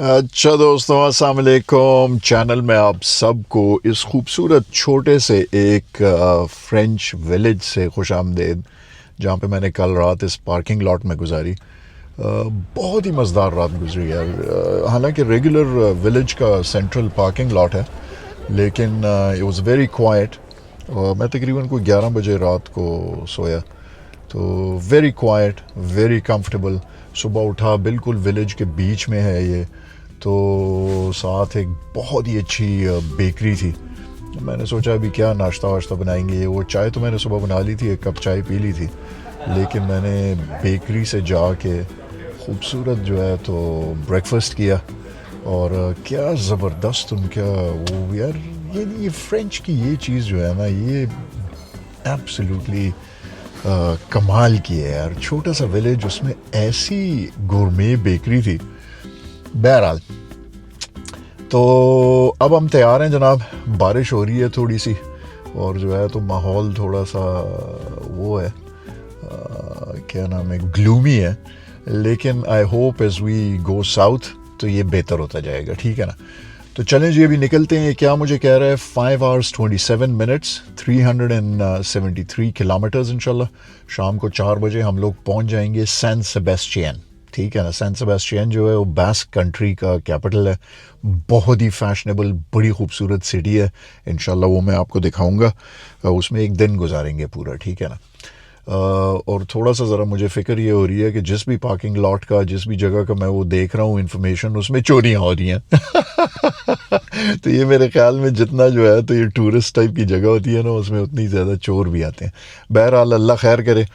अच्छा दोस्तों, अस्सलाम वालेकुम। चैनल में आप सबको इस खूबसूरत छोटे से एक फ्रेंच विलेज से खुश आमदेद, जहाँ पे मैंने कल रात इस पार्किंग लॉट में गुजारी। बहुत ही मज़ेदार रात गुजरी यार। हालांकि रेगुलर विलेज का सेंट्रल पार्किंग लॉट है, लेकिन इट वाज वेरी क्वाइट। मैं तकरीबन कोई 11 बजे रात को सोया, तो वेरी क्वाइट, वेरी कंफर्टेबल। सुबह उठा, बिल्कुल विलेज के बीच में है ये, तो साथ एक बहुत ही अच्छी बेकरी थी। मैंने सोचा अभी क्या नाश्ता वाश्ता बनाएंगे। वो चाय तो मैंने सुबह बना ली थी, एक कप चाय पी ली थी, लेकिन मैंने बेकरी से जाके खूबसूरत जो है तो ब्रेकफास्ट किया। और क्या ज़बरदस्त उनका वो यार, ये फ्रेंच की ये चीज़ जो है ना, ये एब्सोल्युटली कमाल की है यार। छोटा सा विलेज, उसमें ऐसी गोरमे बेकरी थी। बहरहाल, तो अब हम तैयार हैं जनाब। बारिश हो रही है थोड़ी सी, और जो है तो माहौल थोड़ा सा वो है, क्या नाम है, ग्लूमी है। लेकिन I hope as we go south तो ये बेहतर होता जाएगा, ठीक है ना। तो चलें जी, अभी निकलते हैं। क्या मुझे कह रहा है 5 hours 27 minutes 373 किलोमीटर्स। इंशाल्लाह शाम को 4 बजे हम लोग पहुंच जाएंगे सैन सेबेस्टियन, ठीक है ना। सैन सेबेस्टियन जो है वो बास्क कंट्री का कैपिटल है। बहुत ही फैशनेबल, बड़ी खूबसूरत सिटी है। इंशाल्लाह वो मैं आपको दिखाऊंगा। उसमें एक दिन गुजारेंगे पूरा, ठीक है ना। और थोड़ा सा ज़रा मुझे फ़िक्र ये हो रही है कि जिस भी पार्किंग लॉट का, जिस भी जगह का मैं वो देख रहा हूँ इन्फॉर्मेशन, उसमें चोरियाँ हो रही हैं। तो ये मेरे ख्याल में जितना जो है तो ये टूरिस्ट टाइप की जगह होती है ना, उसमें उतनी ज़्यादा चोर भी आते हैं। बहरहाल अल्लाह खैर करे।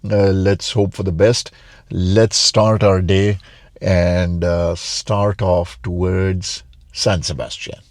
Let's hope for the best. Let's start our day and start off towards San Sebastian.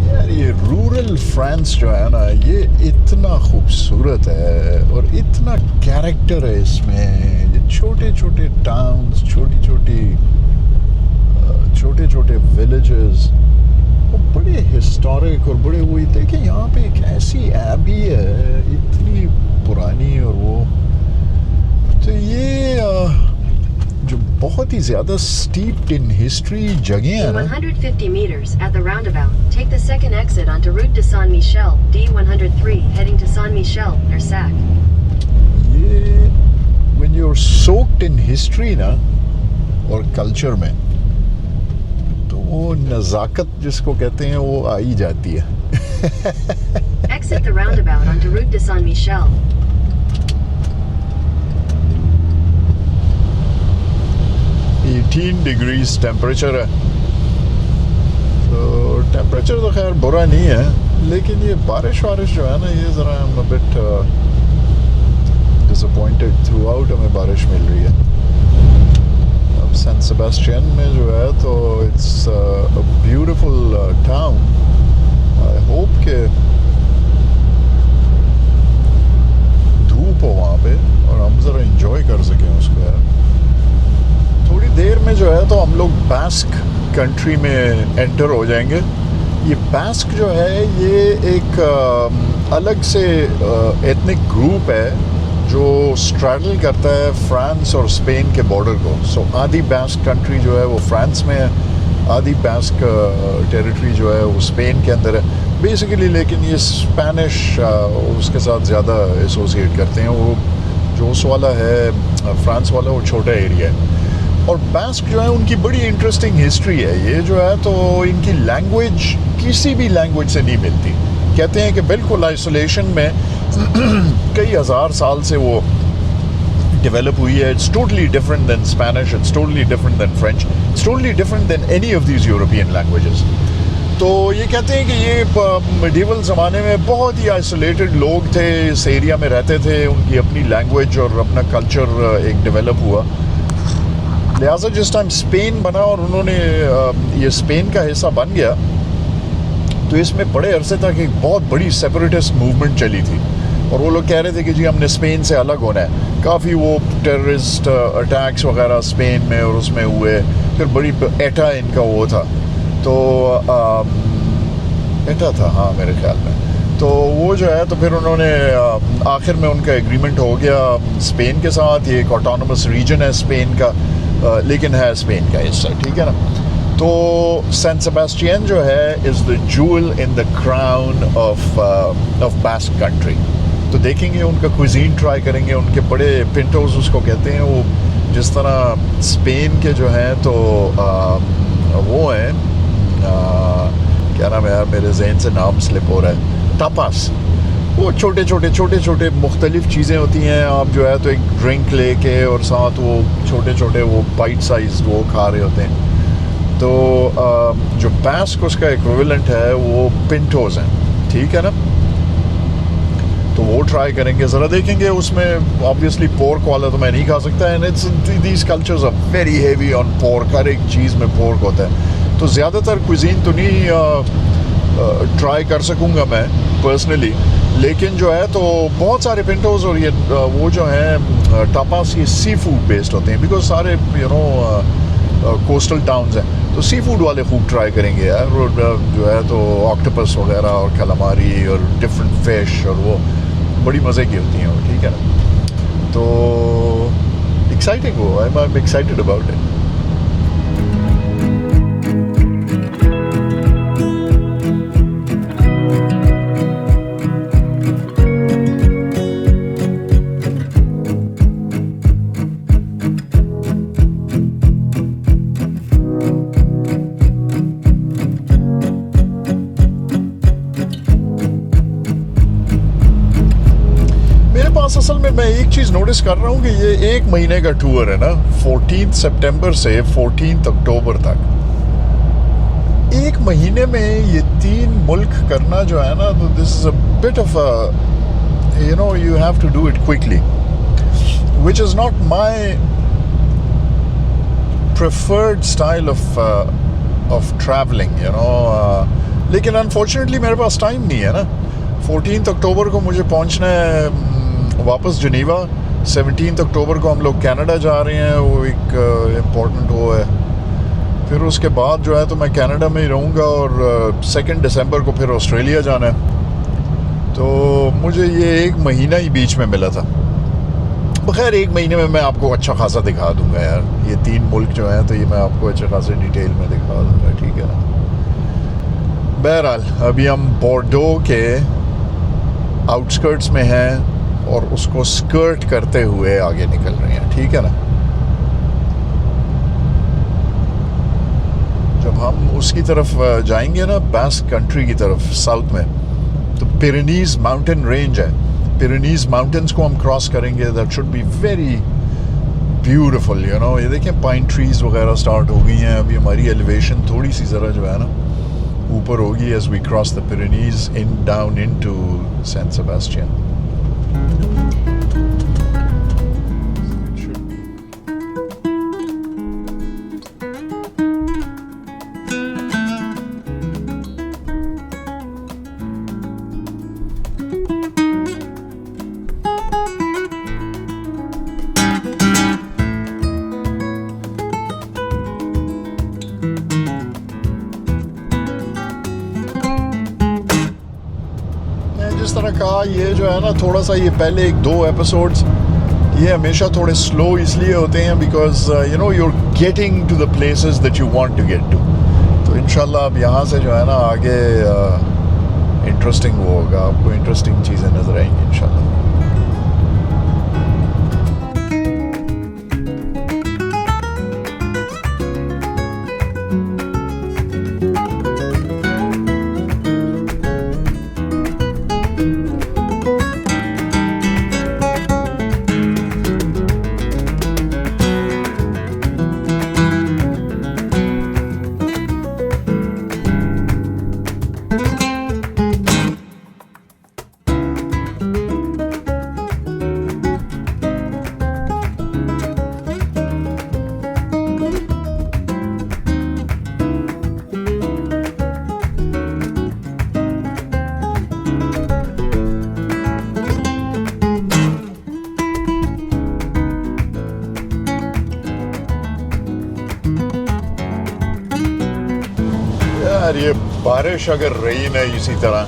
यार ये रूरल फ्रांस जो है ना, ये इतना खूबसूरत है और इतना कैरेक्टर है इसमें। ये छोटे छोटे टाउन्स, छोटे छोटे विलेजेस, वो बड़े हिस्टोरिक और बड़े वही। देखिए यहाँ पे एक ऐसी एबी है, इतनी पुरानी, और वो तो ये जो बहुत ही ज़्यादा स्टीप्ड इन हिस्ट्री जगह है ना। 150 meters at the roundabout, take the second exit onto Route de Saint Michel, D103, heading to Saint Michel, Nersac. ये when you're soaked in history ना और कल्चर में, तो वो नज़ाकत जिसको कहते हैं वो आ ही जाती है। Exit the roundabout onto Route de Saint Michel. 18 degrees temperature है, तो टेम्परेचर तो खैर बुरा नहीं है, लेकिन ये बारिश जो है ना, ये ज़रा I'm a bit disappointed। Through out हमें बारिश मिल रही है। अब सैन सेबेस्टियन में जो है तो it's a beautiful town. I hope के धूप हो वहाँ पे और हम ज़रा इंजॉय कर सकें उसको यार। थोड़ी देर में जो है तो हम लोग बास्क कंट्री में एंटर हो जाएंगे। ये बास्क जो है ये एक अलग से एथनिक ग्रुप है जो स्ट्रगल करता है फ्रांस और स्पेन के बॉर्डर को। सो आधी बास्क कंट्री जो है वो फ्रांस में है, आधी बास्क टेरिटरी जो है वो स्पेन के अंदर है बेसिकली। लेकिन ये स्पेनिश उसके साथ ज़्यादा एसोसिएट करते हैं। वो जो उस वाला है फ्रांस वाला, वो छोटा एरिया है। और बास्क जो है उनकी बड़ी इंटरेस्टिंग हिस्ट्री है। ये जो है तो इनकी लैंग्वेज किसी भी लैंग्वेज से नहीं मिलती। कहते हैं कि बिल्कुल आइसोलेशन में कई हज़ार साल से वो डेवलप हुई है। It's totally different than Spanish, it's totally different than French, it's totally different than any of these European languages. तो ये कहते हैं कि ये मिडीवल ज़माने में बहुत ही आइसोलेटेड लोग थे, इस एरिया में रहते थे, उनकी अपनी लैंग्वेज और अपना कल्चर एक डेवलप हुआ। लिहाजा जिस टाइम स्पेन बना और उन्होंने ये स्पेन का हिस्सा बन गया, तो इसमें बड़े अरसे तक एक बहुत बड़ी सेपरेटिस्ट मूवमेंट चली थी और वो लोग कह रहे थे कि जी हमने स्पेन से अलग होना है। काफ़ी वो टेररिस्ट अटैक्स वगैरह स्पेन में और उसमें हुए, फिर बड़ी एटा इनका वो था, तो एटा था हाँ मेरे ख्याल में। तो वो जो है तो फिर उन्होंने आखिर में उनका एग्रीमेंट हो गया स्पेन के साथ। ये एक ऑटोनमस रीजन है स्पेन का, लेकिन है स्पेन का हिस्सा, ठीक है ना। तो सैन सेबास्टियन जो है is the joule in the crown of bask country. तो देखेंगे उनका क्विजीन ट्राई करेंगे, उनके बड़े पिंटोज उसको कहते हैं, वो जिस तरह स्पेन के जो हैं तो वो हैं क्या नाम है यार, मेरे जहन से नाम स्लिप हो रहा है, टापास। वो छोटे छोटे मुख्तलिफ चीज़ें होती हैं। आप जो है तो एक ड्रिंक लेके और साथ वो छोटे वो बाइट साइज वो खा रहे होते हैं। तो जो बास्क उसका इक्विवेलेंट है वो पिंटोज हैं, ठीक है ना। तो वो ट्राई करेंगे, ज़रा देखेंगे। उसमें ऑब्वियसली पोर्क वाला तो मैं नहीं खा सकता, and it's these cultures are very heavy on pork, हर एक चीज़ में पोर्क होता है। तो ज़्यादातर कुजीन तो नहीं ट्राई कर सकूँगा मैं पर्सनली, लेकिन जो है तो बहुत सारे पिंटोज और ये वो जो है टापास, ये सी फूड बेस्ड होते हैं, बिकॉज सारे कोस्टल टाउन्स हैं, तो सी फूड वाले खूब ट्राई करेंगे यार। जो है तो ऑक्टोपस वगैरह और कैलामारी और डिफरेंट फिश, और वो बड़ी मज़े की होती हैं वो, ठीक है ना। तो एक्साइटिंग हो, I am excited about it. असल में मैं एक चीज़ नोटिस कर रहा हूँ कि ये 1 महीने का टूर है ना, 14 सितंबर से 14 अक्टूबर तक। 1 महीने में ये 3 मुल्क करना जो है ना, तो this is a bit of you have to do it quickly, which is not my preferred style of traveling, लेकिन अनफॉर्चुनेटली मेरे पास टाइम नहीं है ना। 14 अक्टूबर को मुझे पहुंचना है वापस जिनेवा। 17 अक्टूबर को हम लोग कनाडा जा रहे हैं, वो एक इम्पोर्टेंट वो है। फिर उसके बाद जो है तो मैं कनाडा में ही रहूँगा, और 2 दिसंबर को फिर ऑस्ट्रेलिया जाना है। तो मुझे ये 1 महीना ही बीच में मिला था। बखैर 1 महीने में मैं आपको अच्छा खासा दिखा दूँगा यार, ये 3 मुल्क जो हैं तो ये मैं आपको अच्छे खासे डिटेल में दिखा दूँगा, ठीक है ना। बहरहाल अभी हम बोर्डो के आउटस्कर्ट्स में हैं और उसको स्कर्ट करते हुए आगे निकल रहे हैं, ठीक है ना। जब हम उसकी तरफ जाएंगे ना, बास्क कंट्री की तरफ साउथ में, तो पिरेनीज माउंटेन रेंज है। पिरेनीज माउंटेन्स को हम क्रॉस करेंगे, that should be very beautiful, ये देखें पाइन ट्रीज वगैरह स्टार्ट हो गई हैं। अभी हमारी एलिवेशन थोड़ी सी ज़रा जो है ना ऊपर होगी as we cross the Pyrenees down into San Sebastian. जिस तरह कहा, ये जो है ना थोड़ा सा, ये पहले 1-2 एपिसोड्स ये हमेशा थोड़े स्लो इसलिए होते हैं because you're getting to the places that you want to get to। तो इंशाल्लाह अब यहाँ से जो है ना आगे इंटरेस्टिंग वो होगा, आपको इंटरेस्टिंग चीज़ें नज़र आएंगी इंशाल्लाह। यार ये बारिश अगर रही ना इसी तरह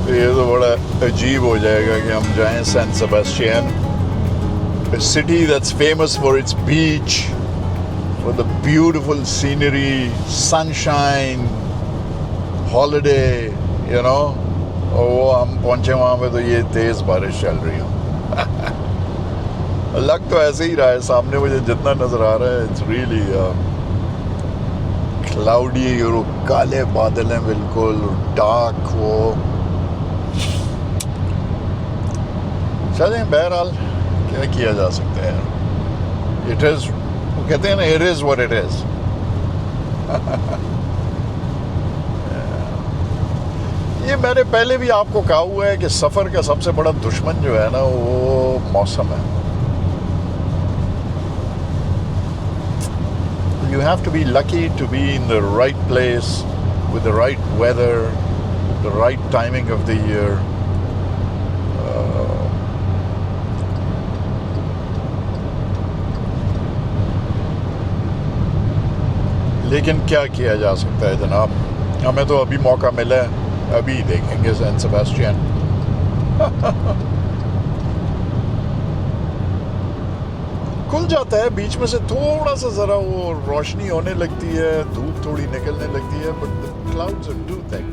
तो ये तो बड़ा अजीब हो जाएगा कि हम जाएं San Sebastian, a city that's famous for its beach, for the beautiful scenery, sunshine, holiday, you know, और वो हम पहुंचे वहाँ पे तो ये तेज बारिश चल रही हो। लग तो ऐसे ही रहा है, सामने मुझे जितना नजर आ रहा है इट्स रियली क्लाउडी और काले बादल हैं बिल्कुल डार्क। वो चलें, बहरहाल क्या किया जा सकता है। इट इज़, वो कहते हैं ना, it is what it is. ये मैंने पहले भी आपको कहा हुआ है कि सफ़र का सबसे बड़ा दुश्मन जो है ना वो मौसम है। You have to be lucky to be in the right place with the right weather, the right timing of the year. लेकिन क्या किया जा सकता है जनाब, हमें तो अभी मौका मिला है, अभी देखेंगे सैन सेबेस्टियन। खुल जाता है बीच में से थोड़ा सा, ज़रा वो रोशनी होने लगती है, धूप थोड़ी निकलने लगती है, but the clouds are too thick.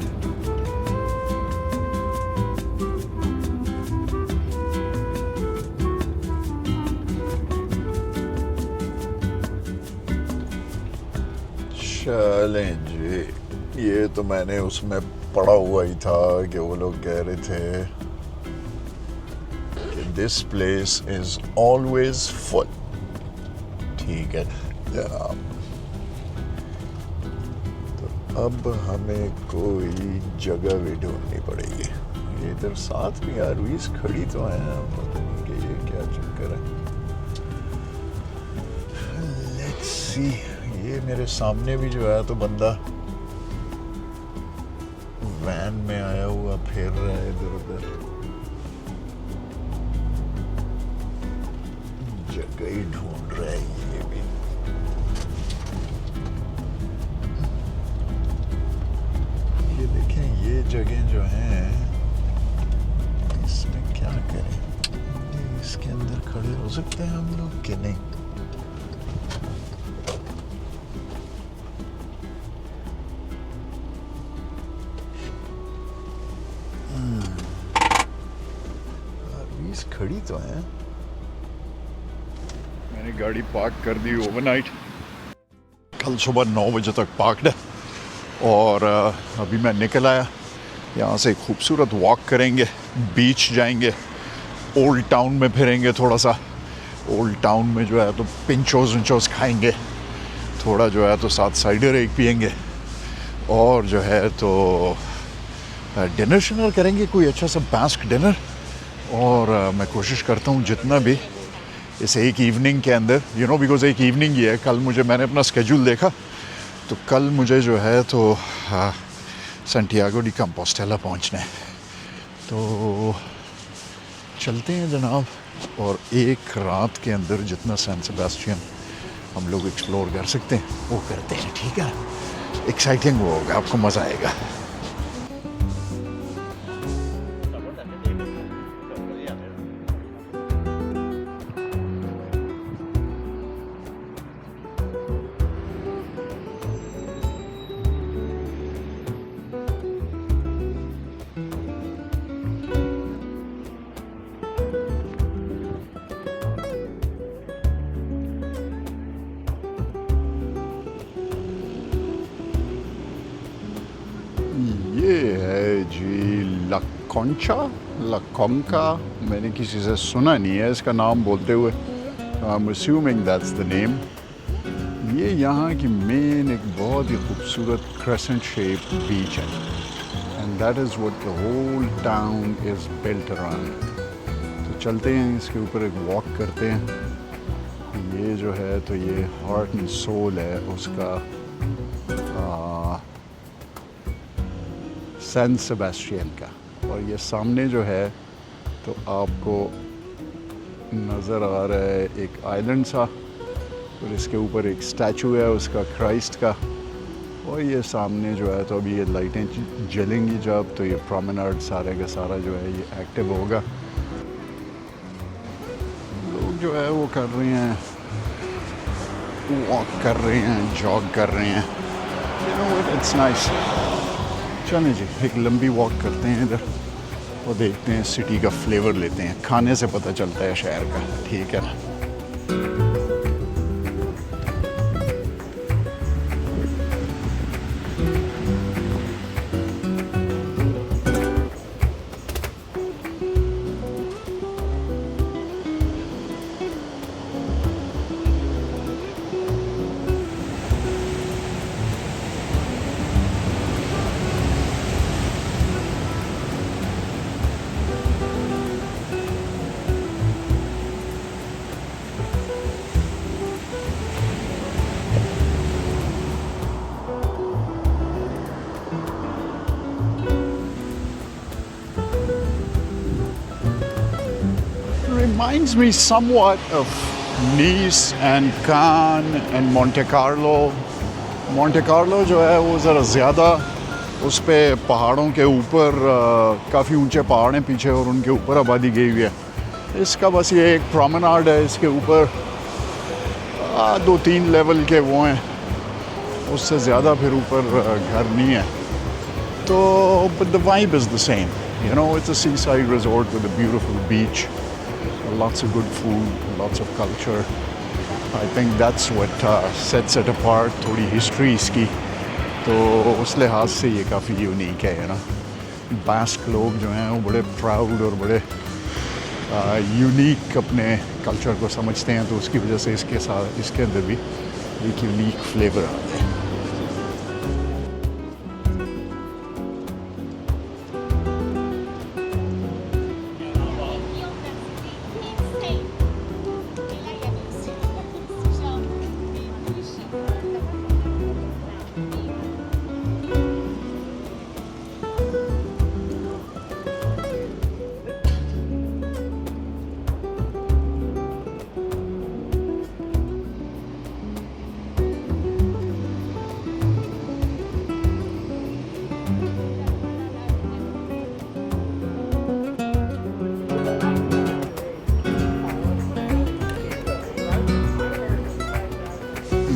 चलें जी, ये तो मैंने उसमें पढ़ा हुआ ही था कि वो लोग कह रहे थे कि this place is always full. ठीक है जनाब, तो अब हमें कोई जगह भी ढूंढनी पड़ेगी। ये इधर साथ में आरवीज खड़ी तो है, पता नहीं कि ये क्या चक्कर है। लेट्स सी, ये मेरे सामने भी जो है तो बंदा वैन में आया हुआ फिर रहा है इधर उधर, जगह ही ढूंढ रहा है ये भी। ये देखें, ये जगह जो है इसमें क्या करें, इसके अंदर खड़े हो सकते हैं हम लोग कि नहीं? खड़ी तो है। मैंने गाड़ी पार्क कर दी ओवरनाइट, कल सुबह 9 बजे तक पार्कड है, और अभी मैं निकल आया। यहाँ से खूबसूरत वॉक करेंगे, बीच जाएंगे, ओल्ड टाउन में फिरेंगे थोड़ा सा। ओल्ड टाउन में जो है तो पिंचोस विंचोस खाएंगे, थोड़ा जो है तो साथ साइडर एक पियेंगे, और जो है तो डिनर शिनर करेंगे, कोई अच्छा सा बास्क डिनर। और मैं कोशिश करता हूँ जितना भी इस एक इवनिंग के अंदर, यू नो, बिकॉज़ एक इवनिंग ही है। कल मैंने अपना स्केड्यूल देखा तो कल मुझे जो है तो सैंटियागो डी कंपोस्टेला पहुँचना है। तो चलते हैं जनाब, और एक रात के अंदर जितना सैन सेबेस्टियन हम लोग एक्सप्लोर कर सकते हैं वो करते हैं। ठीक है, एक्साइटिंग वो होगा, आपको मज़ा आएगा। ये है जी लकोंका, मैंने किसी से सुना नहीं है इसका नाम बोलते हुए। I am assuming that's the name. ये यहाँ की मेन एक बहुत ही खूबसूरत क्रेसेंट शेप बीच है, and that is what the whole town is built around. तो चलते हैं, इसके ऊपर एक वॉक करते हैं। ये जो है तो ये हार्ट एंड सोल है उसका सैन सेबेस्टियन का। और ये सामने जो है तो आपको नज़र आ रहा है एक आइलैंड सा, और इसके ऊपर एक स्टैचू है उसका, क्राइस्ट का। और ये सामने जो है तो अभी ये लाइटें जलेंगी जब, तो ये प्रोमेनाड सारे का सारा जो है ये एक्टिव होगा। लोग जो है वो कर रहे हैं, वॉक कर रहे हैं, जॉग कर रहे हैं। You know what, it's nice. चलें जी, एक लंबी वॉक करते हैं इधर और देखते हैं, सिटी का फ्लेवर लेते हैं। खाने से पता चलता है शहर का, ठीक है ना। Reminds me somewhat of Nice and Cannes and Monte Carlo. Monte Carlo जो है वो ज़रा ज़्यादा उस पे पहाड़ों के ऊपर काफ़ी ऊंचे पहाड़ हैं पीछे और उनके ऊपर आबादी गई हुई है। इसका बस ये एक प्रोमेनाड है, इसके ऊपर 2-3 लेवल के वो हैं, उससे ज़्यादा फिर ऊपर घर नहीं है। तो but the vibe is the same, you know, it's a seaside resort with a beautiful beach, lots of good food, lots of culture. I think that's what sets it apart. थोड़ी हिस्ट्री इसकी, तो उस लिहाज से ये काफ़ी unique है ना। बास्क लोग जो हैं वो बड़े प्राउड और बड़े यूनिक अपने कल्चर को समझते हैं, तो उसकी वजह से इसके साथ इसके अंदर भी एक यूनिक फ्लेवर आता है।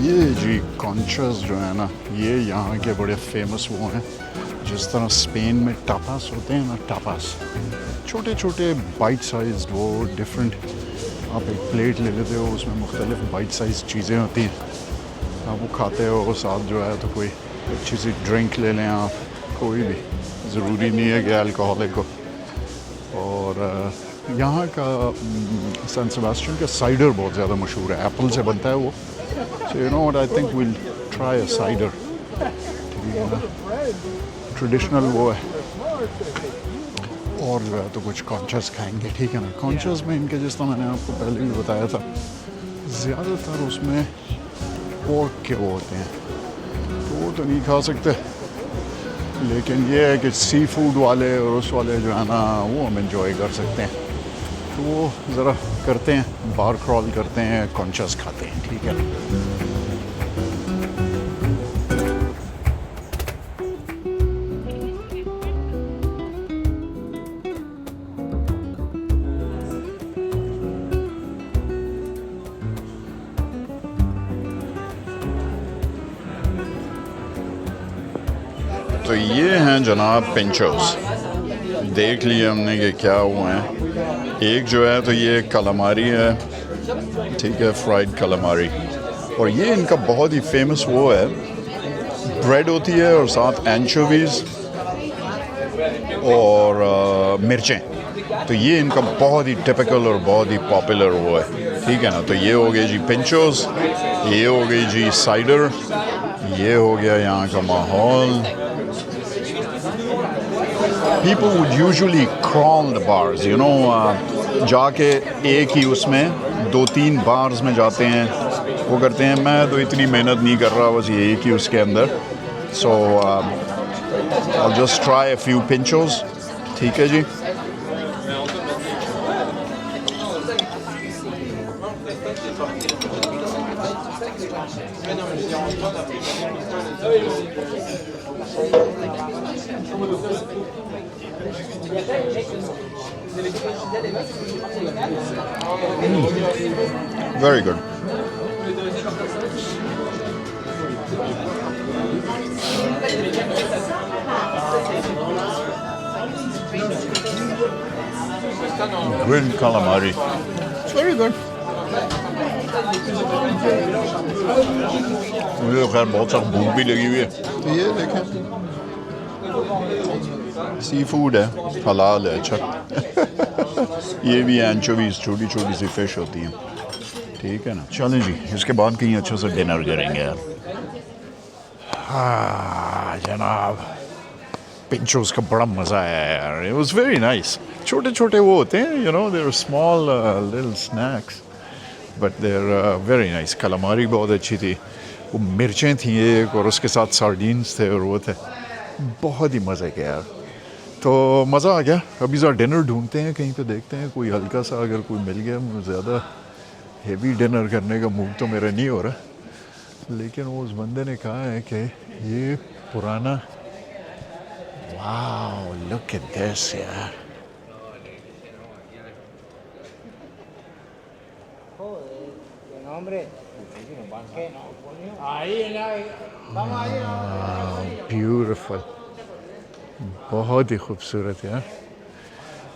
ये जी कॉन्चस जो है ना, ये यहाँ के बड़े फेमस वो हैं। जिस तरह स्पेन में टापास होते हैं ना, टापास छोटे छोटे बाइट साइज, वो डिफरेंट, आप एक प्लेट ले लेते हो, उसमें मुख्तलिफ बाइट साइज चीज़ें होती हैं, आप वो खाते हो। साथ जो है तो कोई अच्छी सी ड्रिंक ले लें आप, कोई भी, ज़रूरी नहीं है कि अल्कोहलिक हो। और यहाँ का सैन सेबास्टियन का साइडर बहुत ज़्यादा मशहूर है, एप्पल से बनता है वो। So you know what, I think we'll try a cider. ठीक है ना, ट्रेडिशनल वो है। और जो है तो कुछ कॉन्चस खाएंगे, ठीक है ना। कॉन्चस में इनके, जिस तरह मैंने आपको पहले भी बताया था, ज़्यादातर उसमें पोर्क के वो होते हैं, तो वो तो नहीं खा सकते, लेकिन ये है कि सी फूड वाले और उस वाले जो है ना, वो हम इंजॉय कर सकते हैं। तो वो ज़रा करते हैं, बार क्रॉल करते हैं, कॉन्चस खाते हैं, ठीक है। तो ये हैं जनाब पिंचोस। देख लिए हमने कि क्या हुआ है। एक जो है तो ये कलामारी है, ठीक है, फ्राइड कलामारी। और ये इनका बहुत ही फेमस वो है, ब्रेड होती है और साथ एंचोवीज़ और मिर्चें। तो ये इनका बहुत ही टिपिकल और बहुत ही पॉपुलर वो है, ठीक है ना। तो ये हो गए जी पिंचोस, ये हो गई जी साइडर, ये हो गया यहाँ का माहौल। People would usually crawl the bars, you know, जाके एक ही उसमें 2-3 बार्स में जाते हैं, वो करते हैं। मैं तो इतनी मेहनत नहीं कर रहा, बस ये एक ही उसके अंदर। So I'll just try a few pinchos, ठीक है जी। Very good. Grilled calamari. It's very good. मुझे तो खैर बहुत सारी भूख भी लगी हुई है, तो ये देखें, सी फूड है, हलाल है, अच्छा। ये भी एंचोवीज, छोटी छोटी सी फिश होती है, ठीक है ना। चलें जी, इसके बाद कहीं अच्छा सा डिनर करेंगे यार। हाँ जनाब, पिंचोस का बड़ा मज़ा आया यार, इट वाज वेरी नाइस। छोटे छोटे वो होते हैं, you know, they're small little snacks but they're very nice. Calamari बहुत अच्छी थी, वो मिर्चें थी एक, और उसके साथ सार्डीन्स थे और वो थे, बहुत ही मज़े के यार। तो मज़ा आ गया। अभी ज़रा डिनर ढूंढते हैं कहीं पे, देखते हैं कोई हल्का सा अगर कोई मिल गया। ज़्यादा हेवी डिनर करने का मूड तो मेरा नहीं हो रहा, लेकिन वो उस बंदे ने कहा है कि ये पुराना, वाओ लुक एट दिस यार, ब्यूटीफुल, बहुत ही खूबसूरत यार।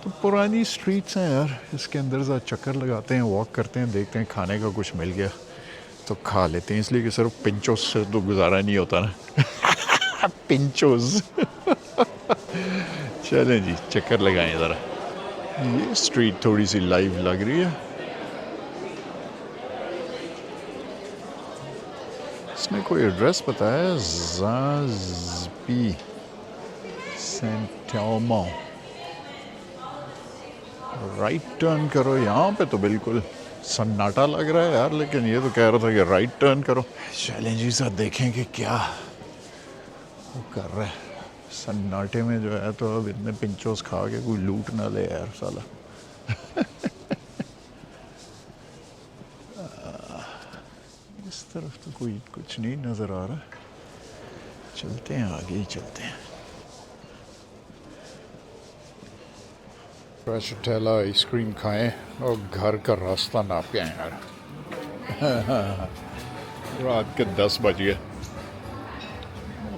तो पुरानी स्ट्रीट्स हैं यार, इसके अंदर ज़रा चक्कर लगाते हैं, वॉक करते हैं, देखते हैं खाने का कुछ मिल गया तो खा लेते हैं, इसलिए कि सिर्फ पिंचोस से तो गुजारा नहीं होता ना। पिंचोस। चलें जी, चक्कर लगाएं ज़रा। ये स्ट्रीट थोड़ी सी लाइव लग रही है। इसने कोई एड्रेस बताया, ज़ाज़पी सेंट एल्मो। राइट टर्न करो, यहाँ पे तो बिल्कुल सन्नाटा लग रहा है यार, लेकिन ये तो कह रहा था कि राइट टर्न करो। चलें जी, सर देखें कि क्या वो कर रहा है। सन्नाटे में जो है, तो अब इतने पिंचोस खा के कोई लूट ना ले यार साला। इस तरफ तो कोई कुछ नहीं नज़र आ रहा, चलते हैं आगे ही चलते हैं। फ्रेशटेला आइसक्रीम खाएं और घर का रास्ता नाप के आए यार। रात के 10 बज गए।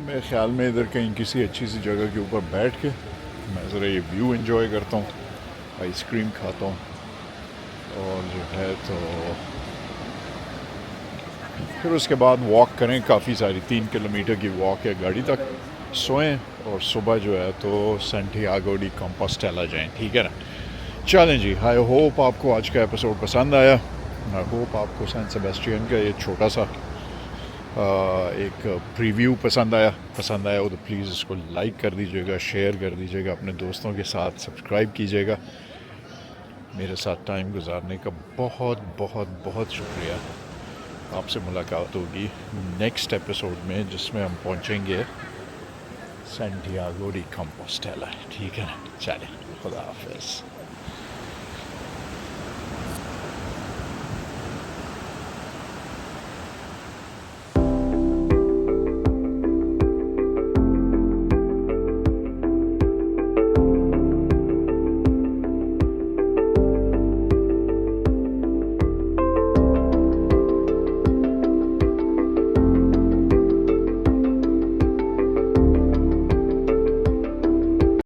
मेरे ख्याल में इधर कहीं किसी अच्छी सी जगह के ऊपर बैठ के मैं ज़रा ये व्यू एंजॉय करता हूँ, आइसक्रीम खाता हूँ, और जो है तो फिर उसके बाद वॉक करें। काफ़ी सारी 3 किलोमीटर की वॉक है गाड़ी तक, सोएं और सुबह जो है तो सैंटियागो डी कंपोस्टेला जाएं, ठीक है ना। चलें जी, आई होप आपको आज का एपिसोड पसंद आया। आई होप आपको सैन सेबेस्टियन का ये छोटा सा एक प्रीव्यू पसंद आया हो तो प्लीज़ इसको लाइक कर दीजिएगा, शेयर कर दीजिएगा अपने दोस्तों के साथ, सब्सक्राइब कीजिएगा। मेरे साथ टाइम गुजारने का बहुत बहुत बहुत शुक्रिया। आपसे मुलाकात होगी नेक्स्ट एपिसोड में, जिसमें हम पहुंचेंगे सैंटियागो डी कंपोस्टेला, ठीक है ना। चलें, खुदा हाफिज़।